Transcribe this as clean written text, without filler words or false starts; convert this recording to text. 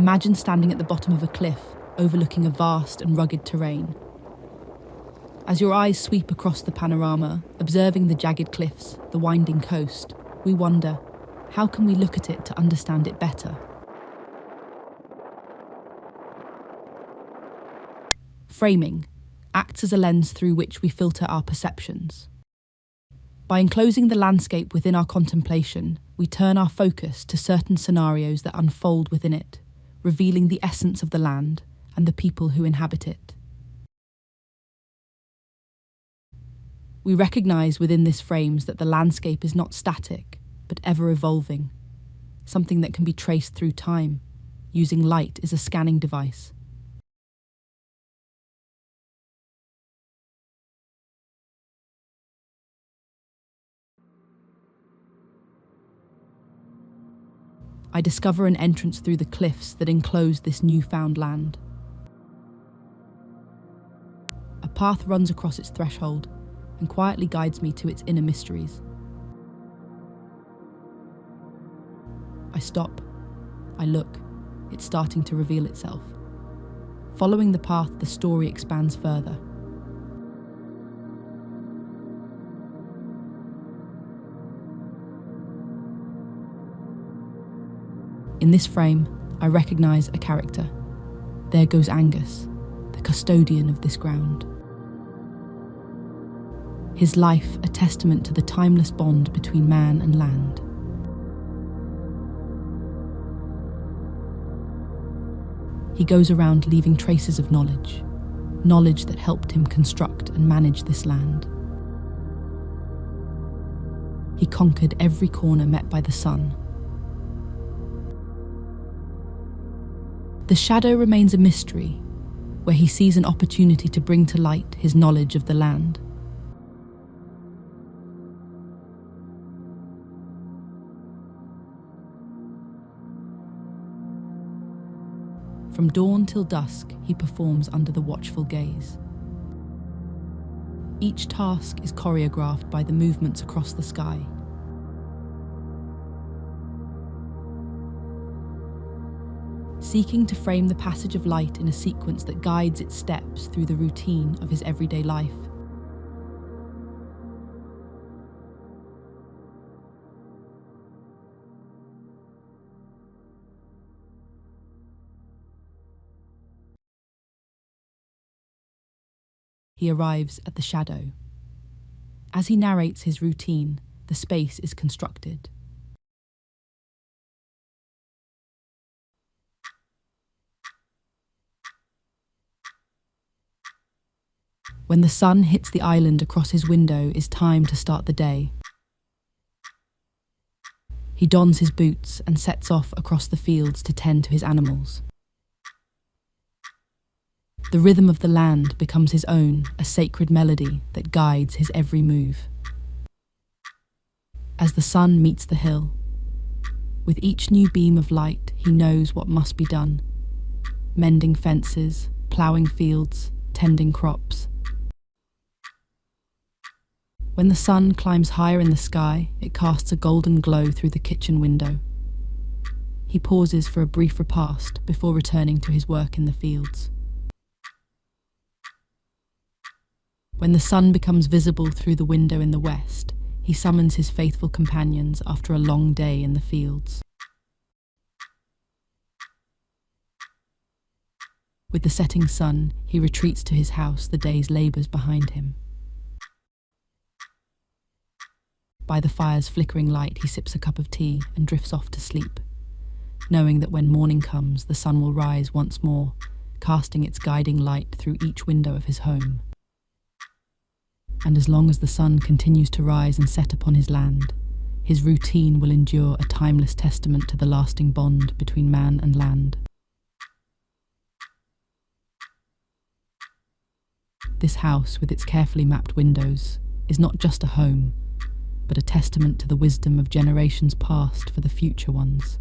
Imagine standing at the bottom of a cliff, overlooking a vast and rugged terrain. As your eyes sweep across the panorama, observing the jagged cliffs, the winding coast, we wonder, how can we look at it to understand it better? Framing acts as a lens through which we filter our perceptions. By enclosing the landscape within our contemplation, we turn our focus to certain scenarios that unfold within it, revealing the essence of the land and the people who inhabit it. We recognize within this frames that the landscape is not static, but ever evolving, something that can be traced through time, using light as a scanning device. I discover an entrance through the cliffs that enclose this newfound land. A path runs across its threshold and quietly guides me to its inner mysteries. I stop. I look. It's starting to reveal itself. Following the path, the story expands further. In this frame, I recognize a character. There goes Angus, the custodian of this ground. His life a testament to the timeless bond between man and land. He goes around leaving traces of knowledge that helped him construct and manage this land. He conquered every corner met by the sun. The shadow remains a mystery, where he sees an opportunity to bring to light his knowledge of the land. From dawn till dusk, he performs under the watchful gaze. Each task is choreographed by the movements across the sky. Seeking to frame the passage of light in a sequence that guides its steps through the routine of his everyday life. He arrives at the shadow. As he narrates his routine, the space is constructed. When the sun hits the island across his window, it's time to start the day. He dons his boots and sets off across the fields to tend to his animals. The rhythm of the land becomes his own, a sacred melody that guides his every move. As the sun meets the hill, with each new beam of light, he knows what must be done. Mending fences, ploughing fields, tending crops. When the sun climbs higher in the sky, it casts a golden glow through the kitchen window. He pauses for a brief repast before returning to his work in the fields. When the sun becomes visible through the window in the west, he summons his faithful companions after a long day in the fields. With the setting sun, he retreats to his house, the day's labours behind him. By the fire's flickering light, he sips a cup of tea and drifts off to sleep, knowing that when morning comes, the sun will rise once more, casting its guiding light through each window of his home. And as long as the sun continues to rise and set upon his land, his routine will endure, a timeless testament to the lasting bond between man and land. This house, with its carefully mapped windows, is not just a home, but a testament to the wisdom of generations past for the future ones.